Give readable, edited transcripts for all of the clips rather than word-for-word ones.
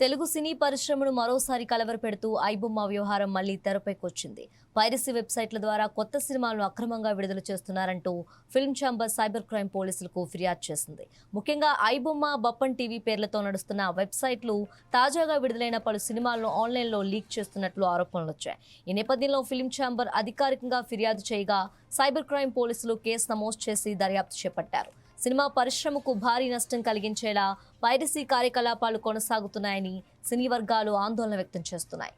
తెలుగు సినీ పరిశ్రమను మరోసారి కలవరపెడుతూ ఐబొమ్మ వ్యవహారం మళ్లీ తెరపైకొచ్చింది. పైరసీ వెబ్సైట్ల ద్వారా కొత్త సినిమాలను అక్రమంగా విడుదల చేస్తున్నారంటూ ఫిల్మ్ ఛాంబర్ సైబర్ క్రైమ్ పోలీసులకు ఫిర్యాదు చేసింది. ముఖ్యంగా ఐబొమ్మ, బప్పన్ టీవీ పేర్లతో నడుస్తున్న వెబ్సైట్లు తాజాగా విడుదలైన పలు సినిమాలను ఆన్లైన్లో లీక్ చేస్తున్నట్లు ఆరోపణలు వచ్చాయి. ఈ నేపథ్యంలో ఫిల్మ్ ఛాంబర్ అధికారికంగా ఫిర్యాదు చేయగా సైబర్ క్రైమ్ పోలీసులు కేసు నమోదు చేసి దర్యాప్తు చేపట్టారు. సినిమా పరిశ్రమకు భారీ నష్టం కలిగించేలా పైరసీ కార్యకలాపాలు కొనసాగుతున్నాయని సినీ వర్గాలు ఆందోళన వ్యక్తం చేస్తున్నాయి.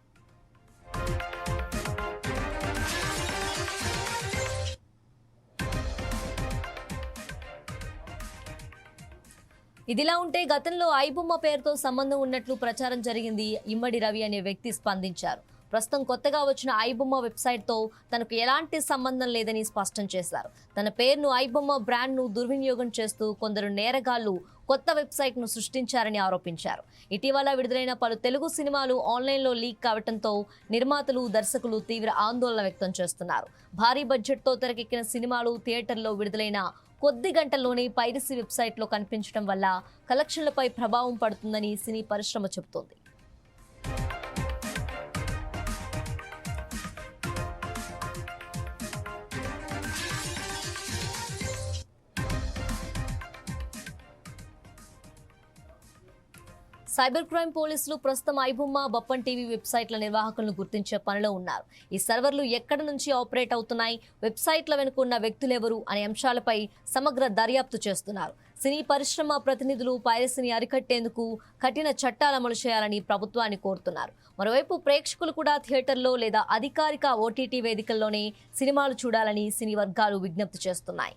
ఇదిలా ఉంటే గతంలో ఐబొమ్మ పేరుతో సంబంధం ఉన్నట్లు ప్రచారం జరిగింది. ఇమ్మడి రవి అనే వ్యక్తి స్పందించారు. ప్రస్తుతం కొత్తగా వచ్చిన ఐబొమ్మ వెబ్సైట్తో తనకు ఎలాంటి సంబంధం లేదని స్పష్టం చేశారు. తన పేరును ఐబొమ్మ బ్రాండ్ను దుర్వినియోగం చేస్తూ కొందరు నేరగాళ్లు కొత్త వెబ్సైట్ను సృష్టించారని ఆరోపించారు. ఇటీవల విడుదలైన పలు తెలుగు సినిమాలు ఆన్లైన్లో లీక్ కావడంతో నిర్మాతలు, దర్శకులు తీవ్ర ఆందోళన వ్యక్తం చేస్తున్నారు. భారీ బడ్జెట్తో తెరకెక్కిన సినిమాలు థియేటర్లో విడుదలైన కొద్ది గంటల్లోనే పైరసీ వెబ్సైట్లో కనిపించడం వల్ల కలెక్షన్లపై ప్రభావం పడుతుందని సినీ పరిశ్రమ చెబుతోంది. సైబర్ క్రైమ్ పోలీసులు ప్రస్తుతం ఐబొమ్మ, బప్పన్ టీవీ వెబ్సైట్ల నిర్వాహకులను గుర్తించే పనిలో ఉన్నారు. ఈ సర్వర్లు ఎక్కడి నుంచి ఆపరేట్ అవుతున్నాయి, వెబ్సైట్ల వెనుక ఉన్న వ్యక్తులెవరు అనే అంశాలపై సమగ్ర దర్యాప్తు చేస్తున్నారు. సినీ పరిశ్రమ ప్రతినిధులు పైరసీని అరికట్టేందుకు కఠిన చట్టాలు అమలు చేయాలని ప్రభుత్వాన్ని కోరుతున్నారు. మరోవైపు ప్రేక్షకులు కూడా థియేటర్లో లేదా అధికారిక ఓటీటీ వేదికల్లోనే సినిమాలు చూడాలని సినీ వర్గాలు విజ్ఞప్తి చేస్తున్నాయి.